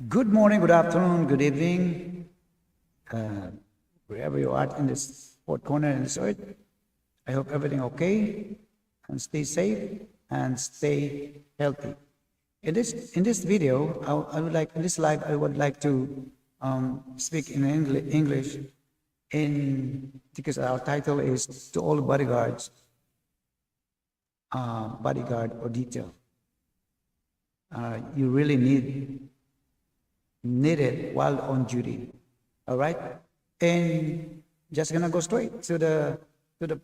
Good morning, good afternoon, good evening, uh, wherever you are in this fourth corner in this earth. I hope everything okay and stay safe and stay healthy. In this video, I would like in this live I would like to speak in English in because our title is to all bodyguards, bodyguard or detail. You really need it while on duty. All right, and just gonna go straight to the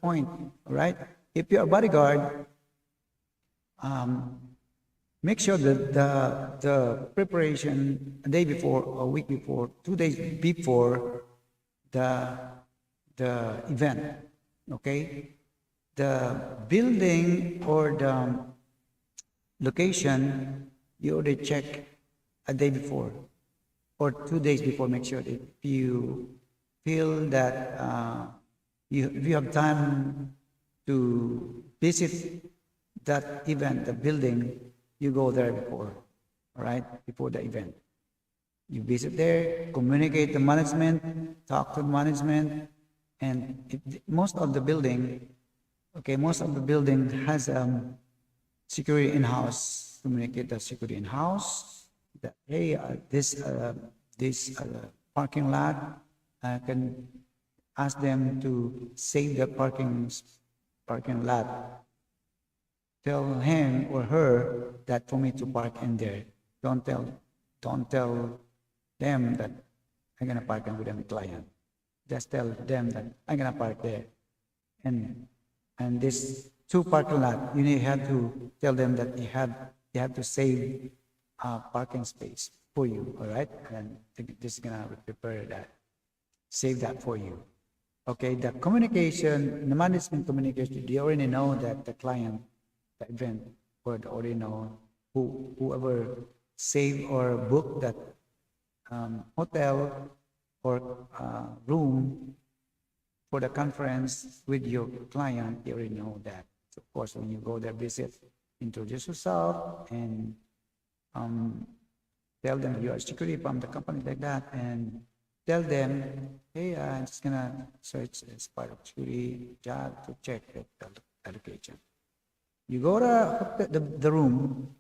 point. All right, if you're a bodyguard, make sure that the preparation a day before, a week before, 2 days before the the event. Okay, the building or the location you already check a day before or 2 days before. Make sure if you feel that if you have time to visit that event, the building, you go there before, all right, before the event. You visit there, communicate the management, talk to the management, and most of the building, okay, most of the building has security in-house. Communicate the security in-house that hey, this parking lot, can ask them to save the parking lot. Tell him or her that for me to park in there. Don't tell them that I'm gonna park with a client. Just tell them that I'm gonna park there. And this two parking lot, have to tell them that you have to save parking space for you. All right, and this is gonna prepare that, save that for you. Okay, the communication, the management communication, they already know that the client, the event, would already know whoever save or book that hotel or room for the conference with your client. You already know that. So of course, when you go there, visit, introduce yourself, and tell them you are security from the company like that, and tell them, hey, I'm just gonna search as part of security job to check the location. You go to the room,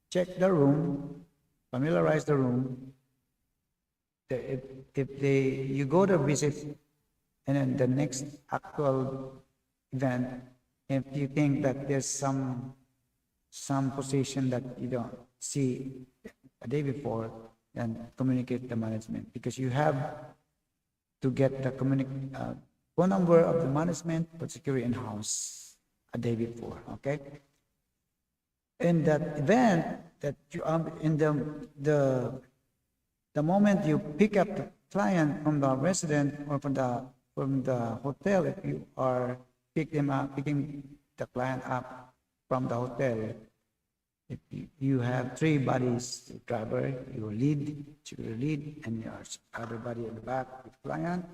check the room, familiarize the room. If you go to visit, and then the next actual event, if you think that there's some position that you don't see a day before, then communicate the management, because you have to get the phone number of the management for security in-house a day before. Okay, and that event that you in the moment you pick up the client from the resident or from the hotel, if you are picking the client up from the hotel, if you have three bodies, the driver, your lead, and your other body at the back with the client.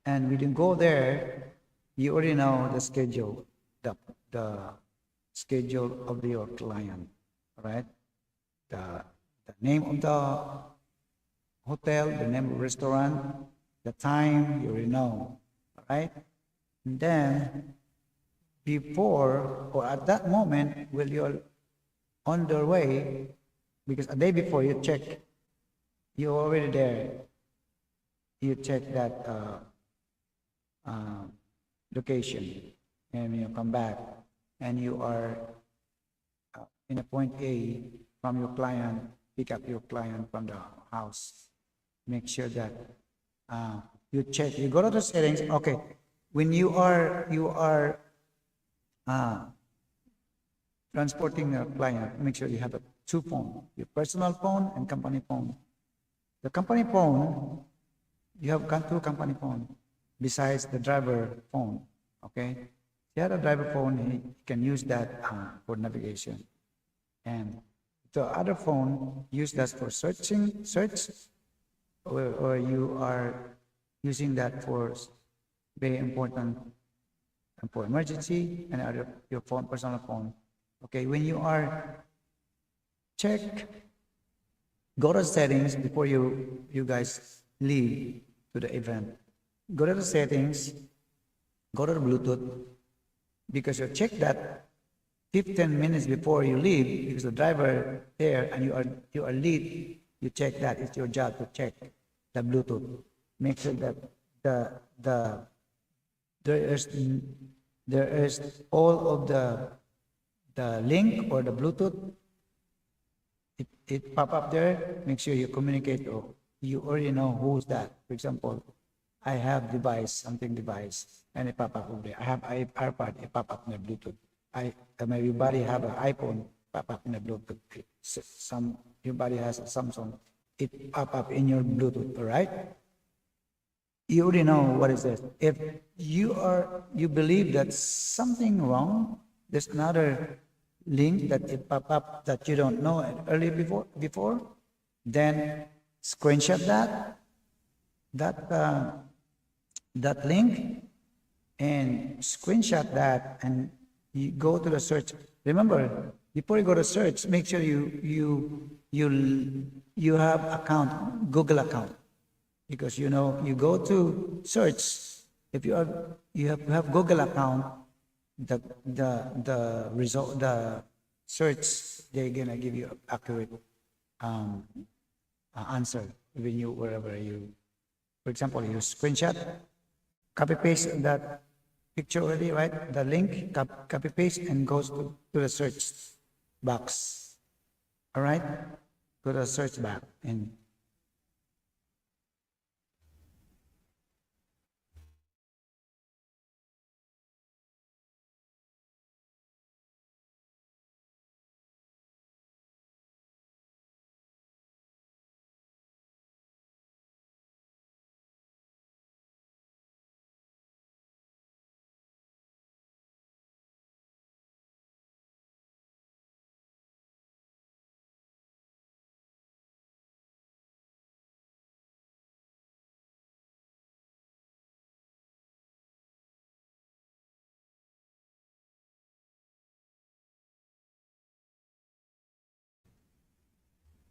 And when you go there, you already know the schedule, the schedule of your client, right? The name of the hotel, the name of the restaurant, the time, you already know, right? And then before or at that moment, when you're on the way, because a day before you check, you're already there. You check that location, and you come back, and you are in a point A from your client. Pick up your client from the house. Make sure that you check. You go to the settings. Okay, when you are transporting your client, make sure you have two phones: your personal phone and company phone. The company phone, you have two company phone besides the driver phone. Okay, if you have a driver phone, he can use that for navigation, and the other phone, use that for search, or you are using that for very important and for emergency, and other your phone, personal phone. Okay, when you are check Go to settings before you guys leave to the event. Go to the settings, go to the Bluetooth, because you check that 15 minutes before you leave, because the driver there and you are late, you check that. It's your job to check the Bluetooth. Make sure that the there is there is all of the link or the Bluetooth. It pop up there. Make sure you communicate, or you already know who's that. For example, I have device, something device, and it pop up over there. I have iPad, it pop up in the Bluetooth. Everybody have an iPhone, pop up in the Bluetooth. Everybody has a Samsung, it pop up in your Bluetooth. All right. You already know what is this. If you believe that something wrong, there's another link that it pop up that you don't know earlier before, then screenshot that link and screenshot that, and you go to the search. Remember, before you go to search, make sure you have account, Google account, because you go to search. If you have Google account, the result, the search, they're gonna give you accurate answer when you wherever you. For example, you screenshot, copy paste that picture already, right? The link, copy paste, and goes to the search box. All right, go to the search box and.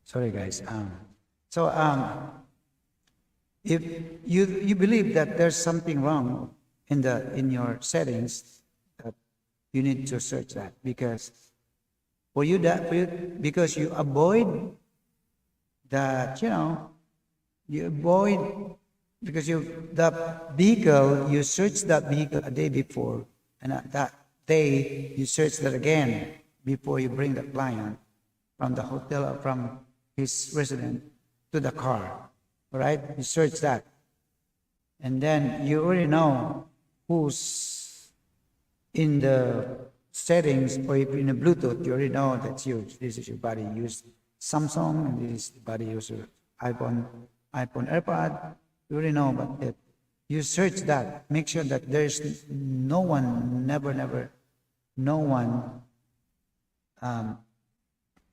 Sorry, guys. If you believe that there's something wrong in your settings, that you need to search that, because because you avoid that, you avoid, because the vehicle, you search that vehicle a day before, and that day you search that again before you bring the client from the hotel or from his residence to the car. All right, you search that, and then you already know who's in the settings, or if in the Bluetooth, you already know that's you. This is your body use Samsung, and this is the body use iPhone AirPod. You already know about it. You search that. Make sure that there's no one, no one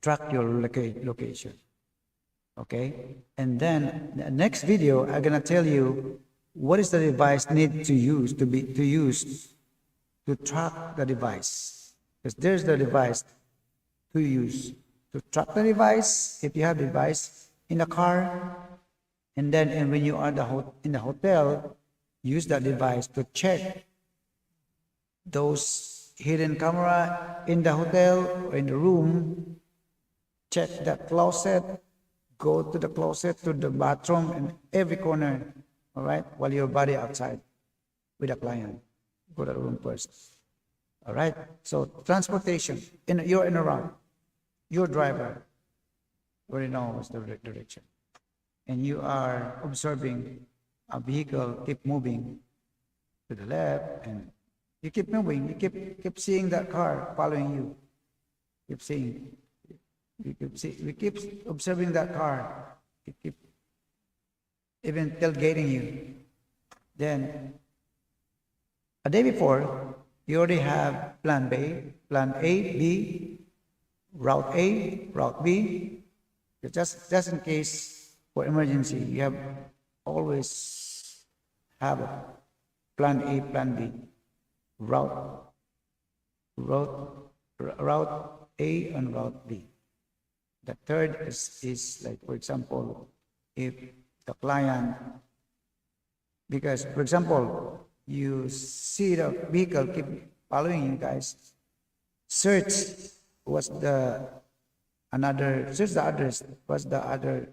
track your location. Okay, and then the next video I'm gonna tell you what is the device need to use to track the device, because there's the device to use to track the device if you have device in the car, and when you are in the hotel, use that device to check those hidden camera in the hotel or in the room. Check that closet. Go to the closet, to the bathroom, and every corner, all right, while your body outside with a client. Go to the room first. All right, so transportation, you're in a route, your driver already knows the direction, and you are observing a vehicle keep moving to the left, and you keep moving, you keep seeing that car following you, keep seeing. We keep observing that car. We keep even tailgating you. Then, a day before, you already have plan A, B, route A, route B. Just in case for emergency, you have always have a plan A, plan B, route A, and route B. The third is like, for example, if the client, because, for example, you see the vehicle keep following you guys, search what's the search the address, what's the other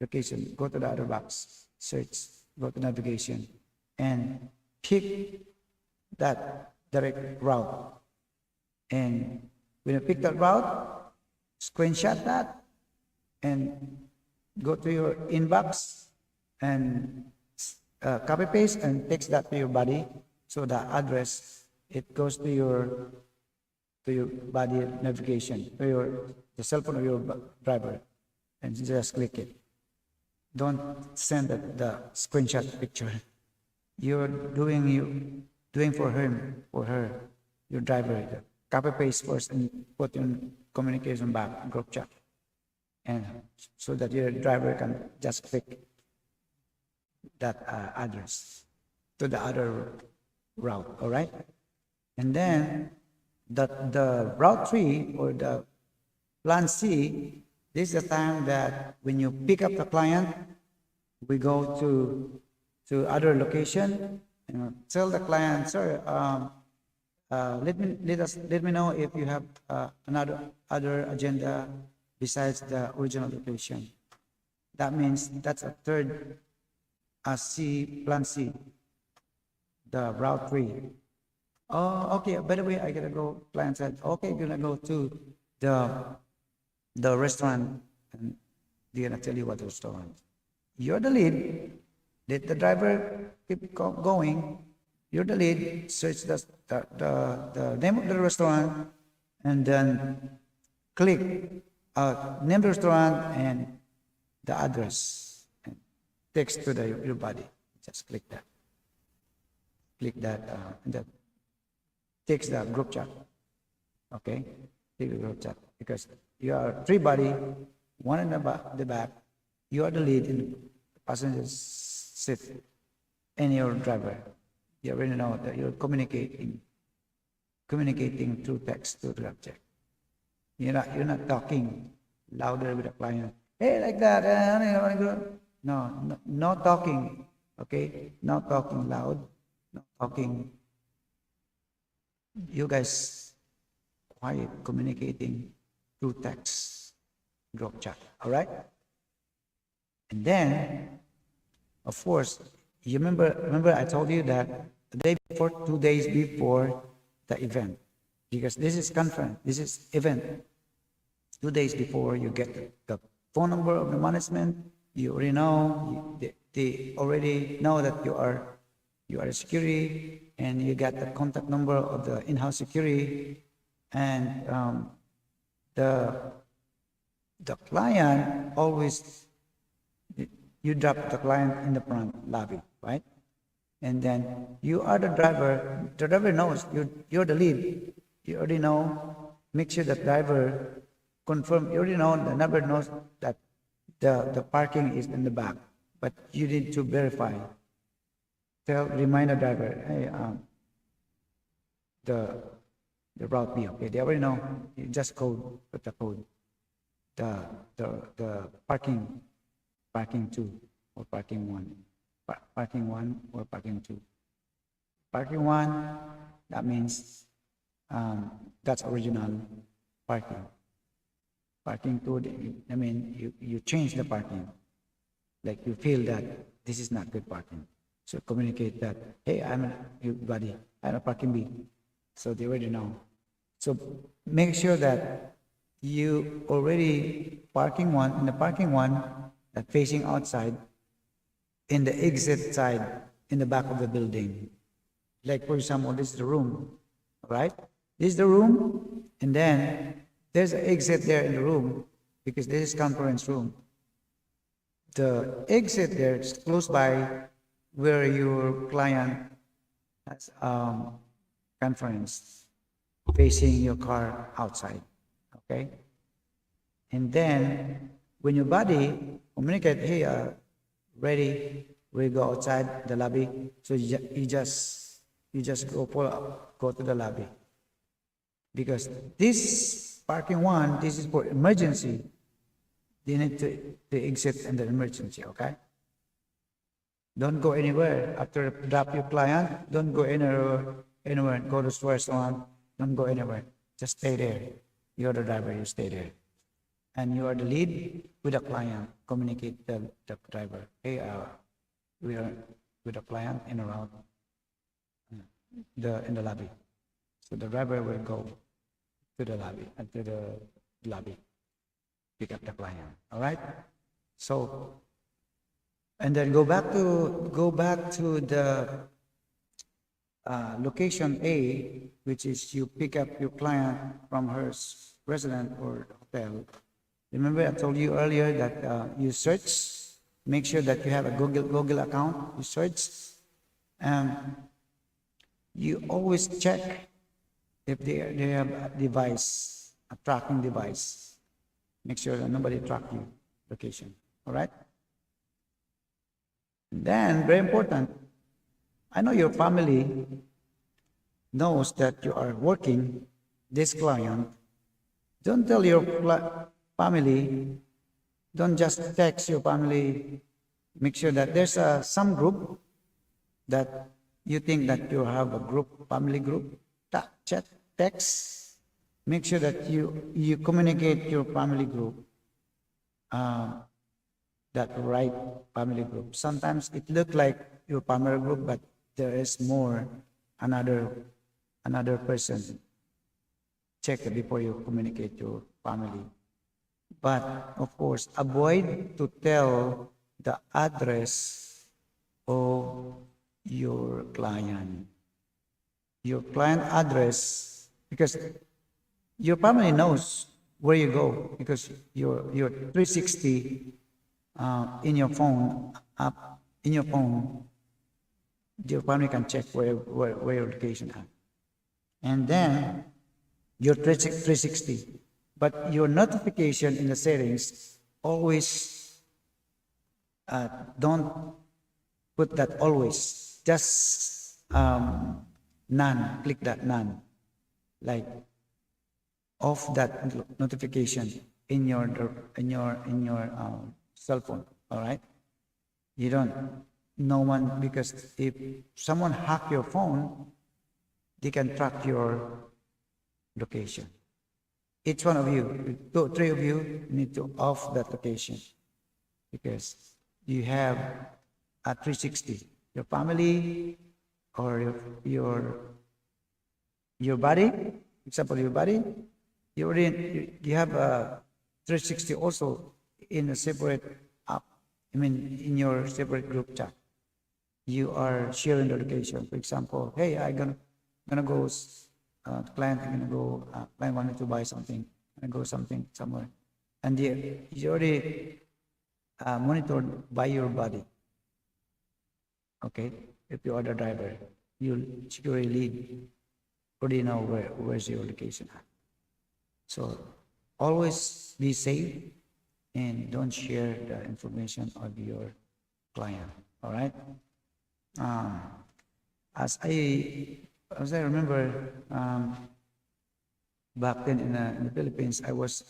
location, go to the other box, search, go to navigation, and pick that direct route. And when you pick that route, screenshot that and go to your inbox and copy paste and text that to your body, so the address, it goes to your body navigation, to the cell phone of your driver, and just click it. Don't send the screenshot picture. You're doing for him, for her, your driver. Copy paste first and put in communication back, group chat, and so that your driver can just click that address to the other route. All right, and then the route 3 or the plan C, this is the time that when you pick up the client, we go to other location and tell the client, sir, let me know if you have other agenda besides the original location. That means that's a third plan C, the route 3. Oh, okay. By the way, I gotta go. Client said, okay, gonna go to the restaurant, and they're gonna tell you what the restaurant. You're the lead. Let the driver keep going. You're the lead. Search the name of the restaurant, and then click name of the restaurant and the address, and text to your body. Just click that. Click that, and that takes the group chat. Okay, take the group chat, because you are 3 body, 1 in the back. You are the lead in the passenger seat, and your driver. You already know that you're communicating through text to the object. You're not talking louder with the client. Hey, like that. No talking. Okay, not talking loud, not talking. You guys quiet, communicating through text, group chat. All right. And then, of course, you remember I told you that the day before, 2 days before the event, because this is conference, this is event. 2 days before, you get the phone number of the management. You already know, they already know that you are a security, and you got the contact number of the in-house security, and the client always, you drop the client in the front lobby, right? And then you are the driver. The driver knows you're the lead. You already know. Make sure that driver confirm. You already know, the driver knows that the parking is in the back, but you need to verify. Remind the driver, hey, the route B. Okay, they already know. You just put the code. The parking 2 or parking 1, parking 1 or parking 2. Parking 1, that means that's original parking. Parking 2, I mean, you change the parking. Like you feel that this is not good parking. So communicate that, hey, I'm a parking B. So they already know. So make sure that you already in the parking 1, that facing outside, in the exit side, in the back of the building. Like, for example, this is the room, right? This is the room, and then there's an exit there in the room, because this is conference room. The exit there is close by where your client has conference, facing your car outside, okay? And then when your body communicate, hey, ready, we go outside the lobby. So you just go to the lobby, because this parking 1, this is for emergency. you need to exit in the emergency, okay? Don't go anywhere. After drop your client, don't go anywhere. Go to the restaurant. Don't go anywhere. Just stay there. You're the driver, you stay there. And you are the lead with the client. Communicate the driver. Hey, we are with the client in around in the lobby. So the driver will go to the lobby, pick up the client. All right. So, and then go back to the location A, which is you pick up your client from her residence or hotel. Remember, I told you earlier that you search, make sure that you have a Google account. You search, and you always check if they have a device, a tracking device. Make sure that nobody track your location. All right. Then, very important, I know your family knows that you are working this client. Don't tell your family, don't just text your family. Make sure that there's some group that you think that you have a group, family group, chat, text. Make sure that you communicate your family group, that right family group. Sometimes it look like your family group, but there is more, another person. Check it before you communicate your family. But of course, avoid to tell the address of your client. Your client address, because your family knows where you go, because your 360 in your phone app, in your phone, your family can check where your location at. And then your 360. But your notification in the settings, always don't put that always. Just none. Click that none. Like off that notification in your cell phone. All right. You don't. No one, because if someone hack your phone, they can track your location. Each one of you, three of you, need to off that location, because you have a 360. Your family or your body, example, your body, you have a 360 also in a separate app. I mean, in your separate group chat. You are sharing the location. For example, hey, I'm gonna go. Client gonna go. Client wanted to buy something. And go somewhere, and you already monitored by your body. Okay, if you are the driver, you securely lead. Already know where's your location at. So always be safe and don't share the information of your client. All right. As I remember, back then in the Philippines, I was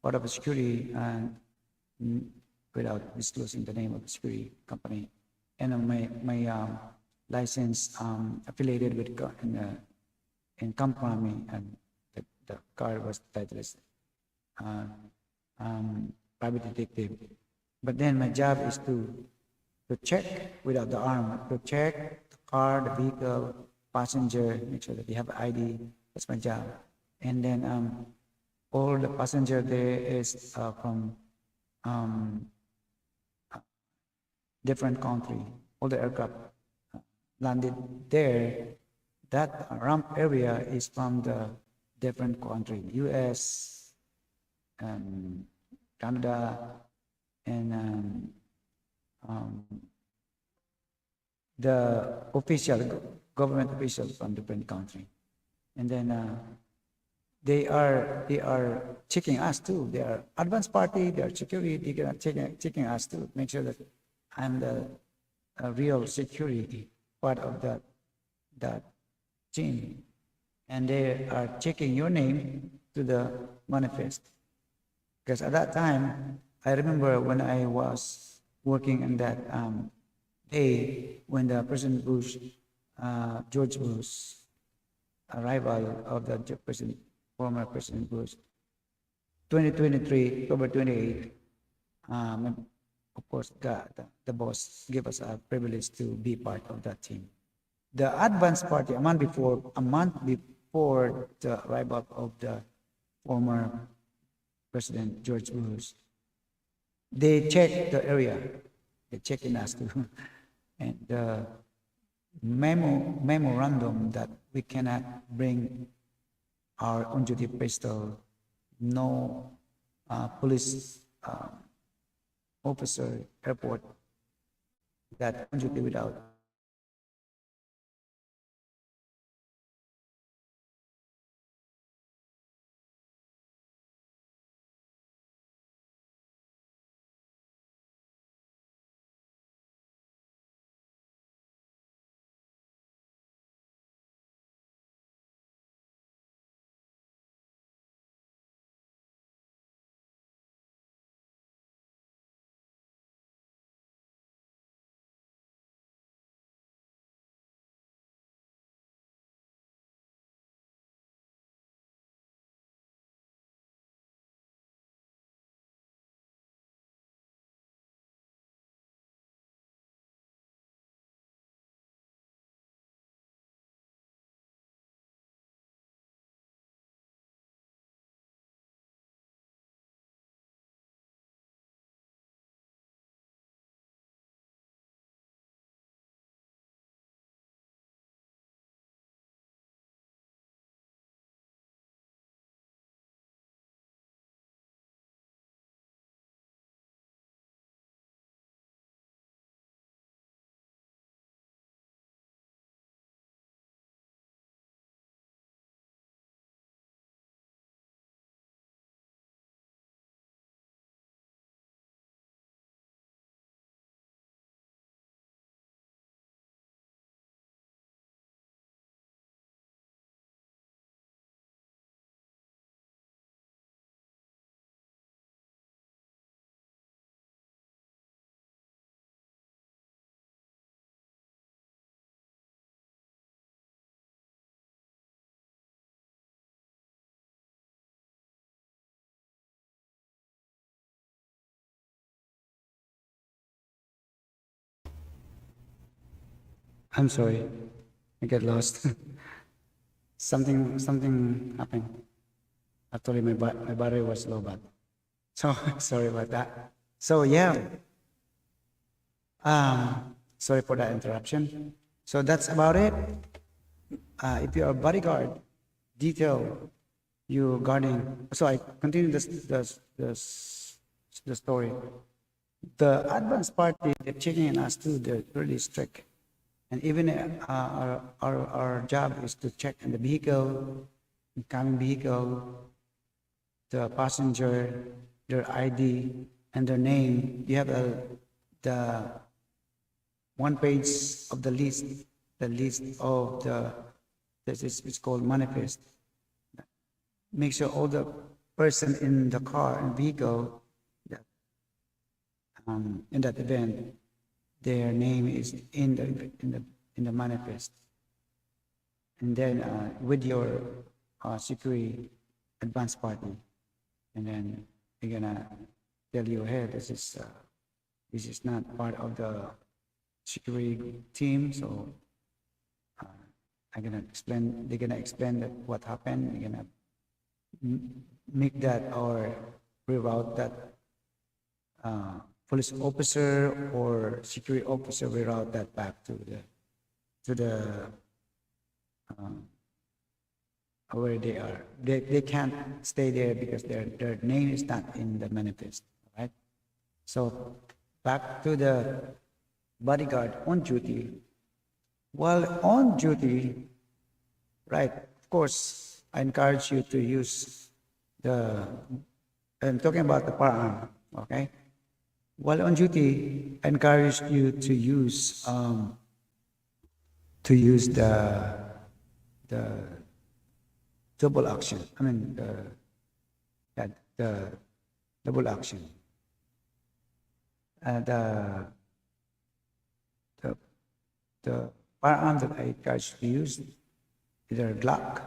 part of a security, without disclosing the name of the security company, and my license affiliated with in company, and the car was titled private detective. But then my job is to check without the arm, to check the car, the vehicle, passenger, make sure that they have ID. That's my job. And then all the passenger there is from different country. All the aircraft landed there. That ramp area is from the different country, U.S., Canada, and the government officials from different country. And then they are checking us too. They are advanced party. They are security. They are checking us too. Make sure that I'm the real security part of that team. And they are checking your name to the manifest, because at that time I remember when I was working in that day when the President Bush, George Bush, arrival of the President, former President Bush, 2023, October 28, of course, the boss gave us a privilege to be part of that team. The advance party a month before the arrival of the former President George Bush, they checked the area. They checked in us too, and the memorandum that we cannot bring our on-duty pistol, no police officer, airport that on duty without. I'm sorry, I get lost. Something happened. Actually, my battery was low, but so sorry about that. So yeah, sorry for that interruption. So that's about it. If you are a bodyguard, detail you guarding. So I continue the story. The advance party, they're checking in us too. They're really strict, and even our job is to check in the vehicle, incoming vehicle, the passenger, their ID, and their name. You have the one page of the list of this is it's called manifest. Make sure all the person in the car and vehicle that in that event, their name is in the manifest, and then with your security advance party, and then they're gonna tell you, hey, this is not part of the security team, so they're gonna explain that what happened. They're gonna make that or reroute that police officer or security officer, reroute that back to the where they are. They can't stay there because their name is not in the manifest, right? So back to the bodyguard on duty. While on duty, right, of course, I encourage you to use I'm talking about the firearm, okay? While on duty, I encourage you to use the double action. I mean the double action. the the the firearm that I encourage to use, either Glock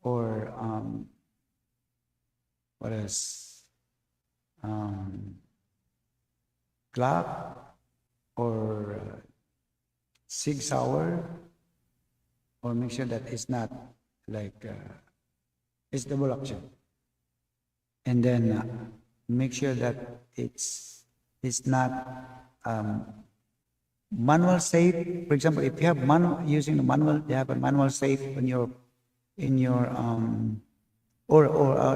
or what else? Glock or Sig Sauer, or make sure that it's not like it's double action, and then make sure that it's not manual safe. For example, if you have manual using the manual, you have a manual safe in your or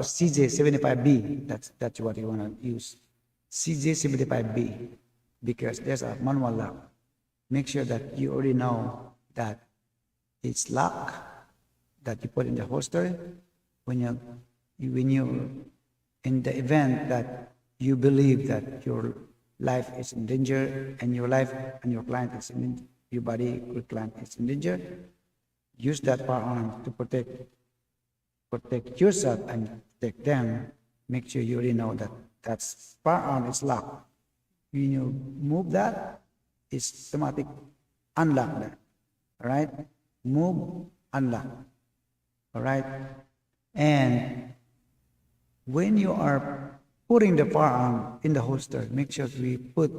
CJ75B. That's what you want to use, CJ75B, because there's a manual lock. Make sure that you already know that it's lock that you put in the holster when you in the event that you believe that your life is in danger and your life and your client is in your body, your client is in danger. Use that firearm to protect yourself and protect them. Make sure you already know that that's firearm is locked. When you move that, it's automatic unlock that. All right, move, unlock. All right, and when you are putting the firearm in the holster, make sure we put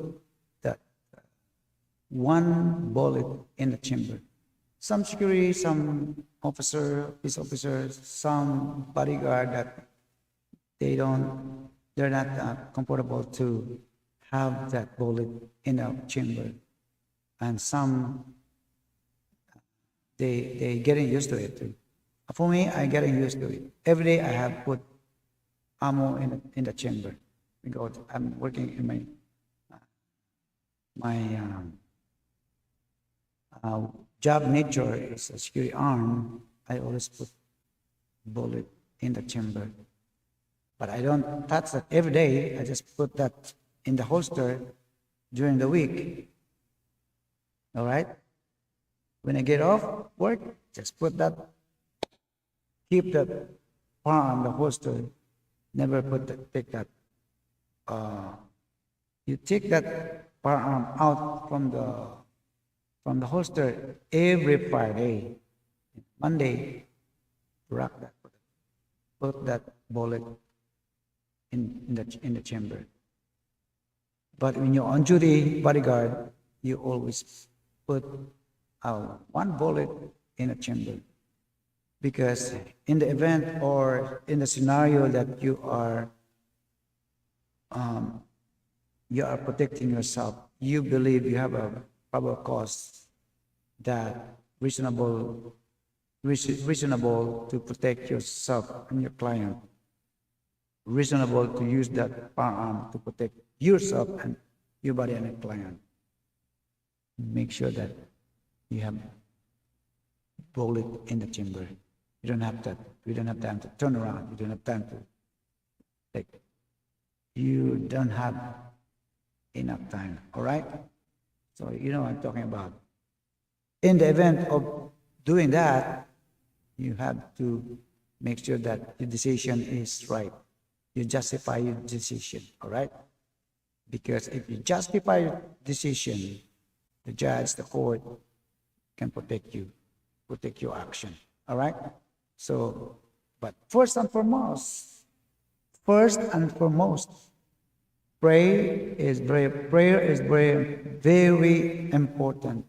that one bullet in the chamber. Some security, some police officers, some bodyguard that they're not comfortable to have that bullet in a chamber, and some they getting used to it too. For me, I getting used to it. Every day I have put ammo in the chamber because I'm working in my job nature is a security arm. I always put bullet in the chamber, but I don't touch that every day. I just put that in the holster during the week. All right. When I get off work, just put that. Keep that firearm in the holster. Never take that. You take that firearm out from the holster every Friday. Monday, rack that. Put that bullet in the chamber. But when you're on duty, bodyguard, you always put one bullet in a chamber. Because in the event or in the scenario that you are protecting yourself, you believe you have a probable cause that reasonable to protect yourself and your client, reasonable to use that firearm to protect yourself and your body and your client. Make sure that you have bullet in the chamber. You don't have that. You don't have time to turn around. You don't have time to you don't have enough time. All right. So you know what I'm talking about. In the event of doing that, you have to make sure that your decision is right. You justify your decision. All right. Because if you justify your decision, the judge, the court can protect you, protect your action. All right. So, but first and foremost, prayer is very important.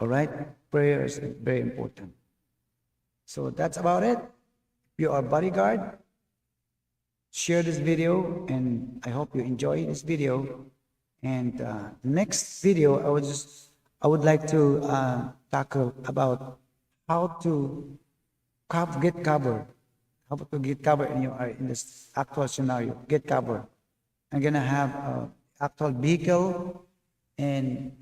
All right, prayer is very important. So that's about it. If you are bodyguard, share this video, and I hope you enjoy this video. And the next video, I would like to tackle about how to get cover, how to get cover in this actual scenario. Get cover. I'm gonna have a actual vehicle, and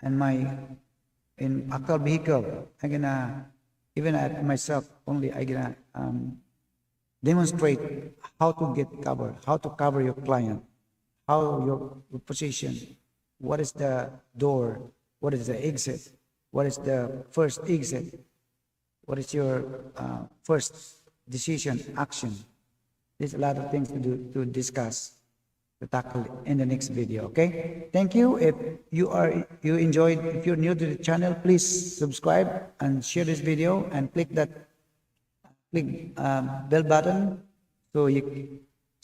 in actual vehicle, I'm gonna even at myself only. I'm gonna demonstrate how to get cover, how to cover your client, how your position, what is the door, what is the exit, what is the first exit, what is your first decision, action. There's a lot of things to discuss. to tackle in the next video. Okay? Thank you. If you enjoyed, if you're new to the channel, please subscribe and share this video and click that bell button so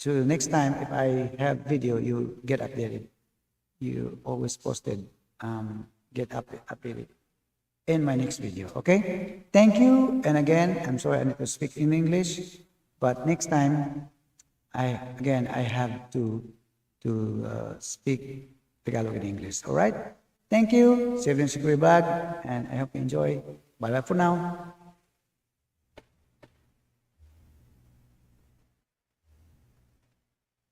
next time if I have video you get updated. You always posted get updated in my next video. Okay? Thank you. And again, I'm sorry I need to speak in English, but next time I have to speak Tagalog and English. All right? Thank you. See you in the next vlog, and I hope you enjoy. Bye bye for now.